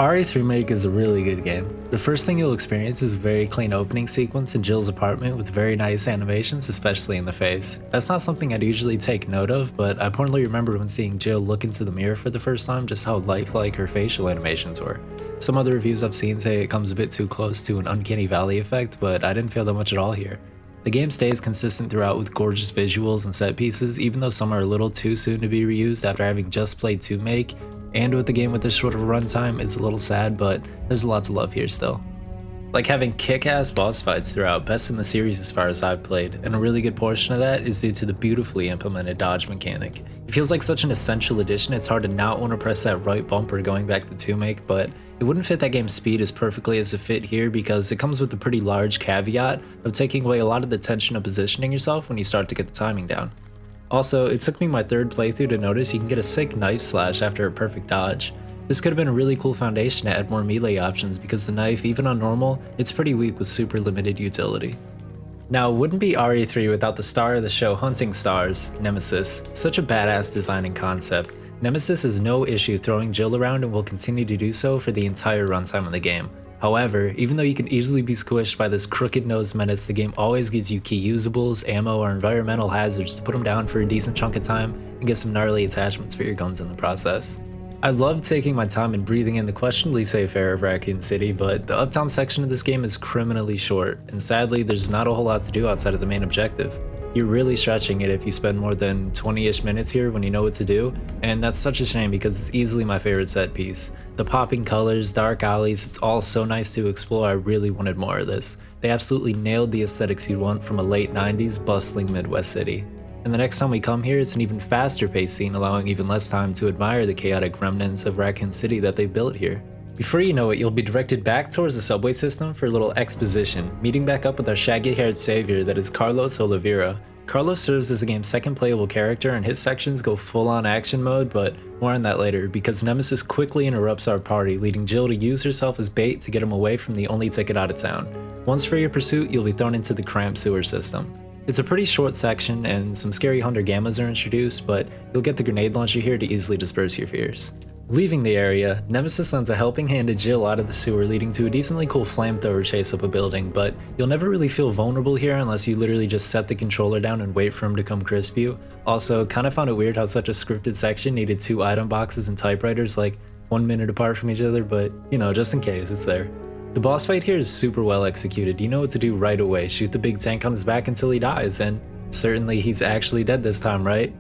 RE3 Remake is a really good game. The first thing you'll experience is a very clean opening sequence in Jill's apartment with very nice animations, especially in the face. That's not something I'd usually take note of, but I pointedly remember when seeing Jill look into the mirror for the first time just how lifelike her facial animations were. Some other reviews I've seen say it comes a bit too close to an uncanny valley effect, but I didn't feel that much at all here. The game stays consistent throughout with gorgeous visuals and set pieces, even though some are a little too soon to be reused after having just played 2 Make, and with the game with this short of a runtime, it's a little sad, but there's a lot to love here still. Like having kick-ass boss fights throughout, best in the series as far as I've played, and a really good portion of that is due to the beautifully implemented dodge mechanic. It feels like such an essential addition, it's hard to not want to press that right bumper going back to 2 Make, but it wouldn't fit that game's speed as perfectly as it fit here because it comes with a pretty large caveat of taking away a lot of the tension of positioning yourself when you start to get the timing down. Also, it took me my 3rd playthrough to notice you can get a sick knife slash after a perfect dodge. This could have been a really cool foundation to add more melee options because the knife, even on normal, it's pretty weak with super limited utility. Now, it wouldn't be RE3 without the star of the show Hunting Stars, Nemesis. Such a badass design and concept. Nemesis has no issue throwing Jill around and will continue to do so for the entire runtime of the game. However, even though you can easily be squished by this crooked-nosed menace, the game always gives you key usables, ammo, or environmental hazards to put them down for a decent chunk of time and get some gnarly attachments for your guns in the process. I love taking my time and breathing in the questionably safe air of Raccoon City, but the uptown section of this game is criminally short, and sadly there's not a whole lot to do outside of the main objective. You're really stretching it if you spend more than 20-ish minutes here when you know what to do, and that's such a shame because it's easily my favorite set piece. The popping colors, dark alleys, it's all so nice to explore. I really wanted more of this. They absolutely nailed the aesthetics you'd want from a late 90s bustling Midwest city. And the next time we come here, it's an even faster paced scene, allowing even less time to admire the chaotic remnants of Raccoon City that they built here. Before you know it, you'll be directed back towards the subway system for a little exposition, meeting back up with our shaggy-haired savior that is Carlos Oliveira. Carlos serves as the game's 2nd playable character, and his sections go full-on action mode, but more on that later, because Nemesis quickly interrupts our party, leading Jill to use herself as bait to get him away from the only ticket out of town. Once for your pursuit, you'll be thrown into the cramped sewer system. It's a pretty short section, and some scary Hunter Gammas are introduced, but you'll get the grenade launcher here to easily disperse your fears. Leaving the area, Nemesis lends a helping hand to Jill out of the sewer, leading to a decently cool flamethrower chase up a building, but you'll never really feel vulnerable here unless you literally just set the controller down and wait for him to come crisp you. Also, kinda found it weird how such a scripted section needed 2 item boxes and typewriters like 1 minute apart from each other, but you know, just in case, it's there. The boss fight here is super well executed. You know what to do right away, shoot the big tank on his back until he dies, and certainly he's actually dead this time, right?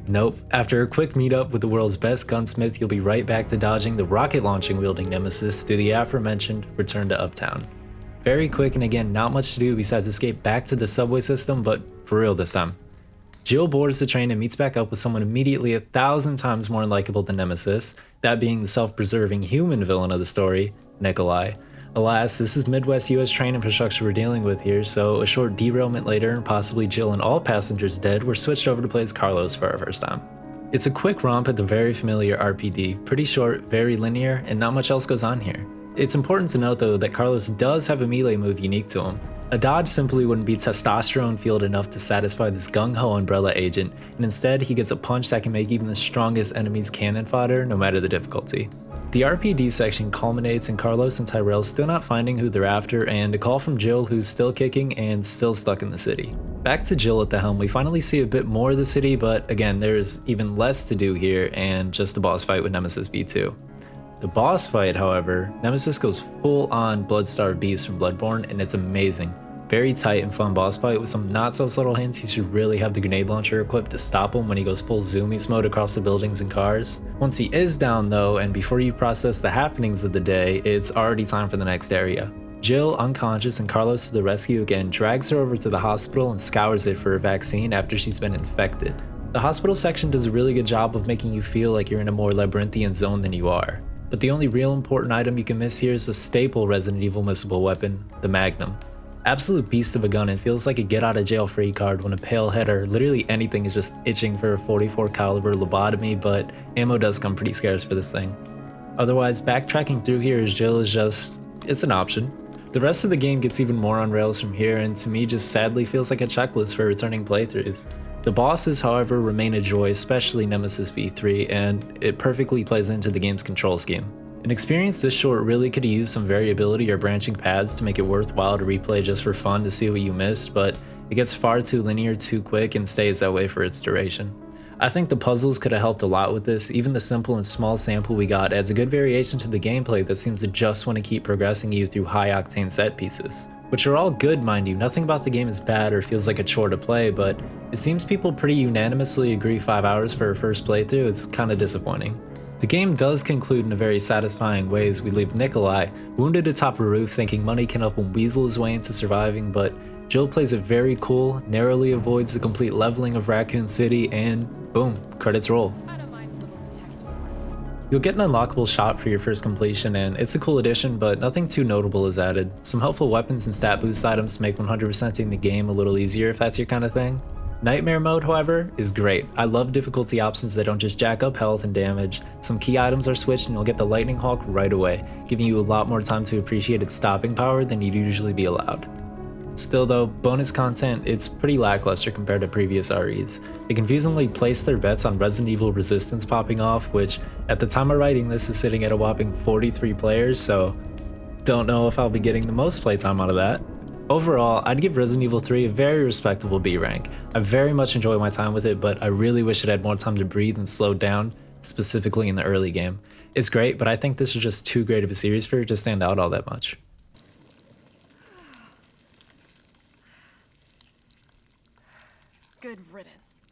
Nope. After a quick meetup with the world's best gunsmith, you'll be right back to dodging the rocket launching wielding Nemesis through the aforementioned return to Uptown. Very quick, and again, not much to do besides escape back to the subway system, but for real this time. Jill boards the train and meets back up with someone immediately 1,000 times more likable than Nemesis, that being the self-preserving human villain of the story, Nikolai. Alas, this is Midwest US train infrastructure we're dealing with here, so a short derailment later and possibly Jill and all passengers dead, we're switched over to play as Carlos for our first time. It's a quick romp at the very familiar RPD, pretty short, very linear, and not much else goes on here. It's important to note though that Carlos does have a melee move unique to him. A dodge simply wouldn't be testosterone fueled enough to satisfy this gung-ho Umbrella agent, and instead he gets a punch that can make even the strongest enemies cannon fodder no matter the difficulty. The RPD section culminates in Carlos and Tyrell still not finding who they're after, and a call from Jill who's still kicking and still stuck in the city. Back to Jill at the helm, we finally see a bit more of the city, but again, there's even less to do here and just a boss fight with Nemesis V2. The boss fight, however, Nemesis goes full on Bloodstar Beast from Bloodborne, and it's amazing. Very tight and fun boss fight with some not so subtle hints. You should really have the grenade launcher equipped to stop him when he goes full zoomies mode across the buildings and cars. Once he is down though, and before you process the happenings of the day, it's already time for the next area. Jill, unconscious and Carlos to the rescue again, drags her over to the hospital and scours it for a vaccine after she's been infected. The hospital section does a really good job of making you feel like you're in a more labyrinthian zone than you are. But the only real important item you can miss here is a staple Resident Evil missable weapon, the Magnum. Absolute beast of a gun, and feels like a get out of jail free card when a pale head or literally anything is just itching for a 44 caliber lobotomy, but ammo does come pretty scarce for this thing. Otherwise, backtracking through here as Jill is just, it's an option. The rest of the game gets even more on rails from here, and to me just sadly feels like a checklist for returning playthroughs. The bosses, however, remain a joy, especially Nemesis V3, and it perfectly plays into the game's control scheme. An experience this short really could use some variability or branching paths to make it worthwhile to replay just for fun to see what you missed, but it gets far too linear too quick and stays that way for its duration. I think the puzzles could have helped a lot with this. Even the simple and small sample we got adds a good variation to the gameplay that seems to just want to keep progressing you through high octane set pieces. Which are all good, mind you, nothing about the game is bad or feels like a chore to play, but it seems people pretty unanimously agree 5 hours for a first playthrough is kinda disappointing. The game does conclude in a very satisfying way as we leave Nikolai wounded atop a roof thinking money can help him weasel his way into surviving, but Jill plays it very cool, narrowly avoids the complete leveling of Raccoon City, and boom, credits roll. You'll get an unlockable shop for your first completion, and it's a cool addition, but nothing too notable is added. Some helpful weapons and stat boost items make 100%ing the game a little easier if that's your kind of thing. Nightmare mode, however, is great. I love difficulty options that don't just jack up health and damage. Some key items are switched and you'll get the Lightning Hawk right away, giving you a lot more time to appreciate its stopping power than you'd usually be allowed. Still though, bonus content, it's pretty lackluster compared to previous REs. They confusingly place their bets on Resident Evil Resistance popping off, which at the time of writing this is sitting at a whopping 43 players, so don't know if I'll be getting the most playtime out of that. Overall, I'd give Resident Evil 3 a very respectable B rank. I very much enjoy my time with it, but I really wish it had more time to breathe and slow down, specifically in the early game. It's great, but I think this is just too great of a series for it to stand out all that much. Good riddance.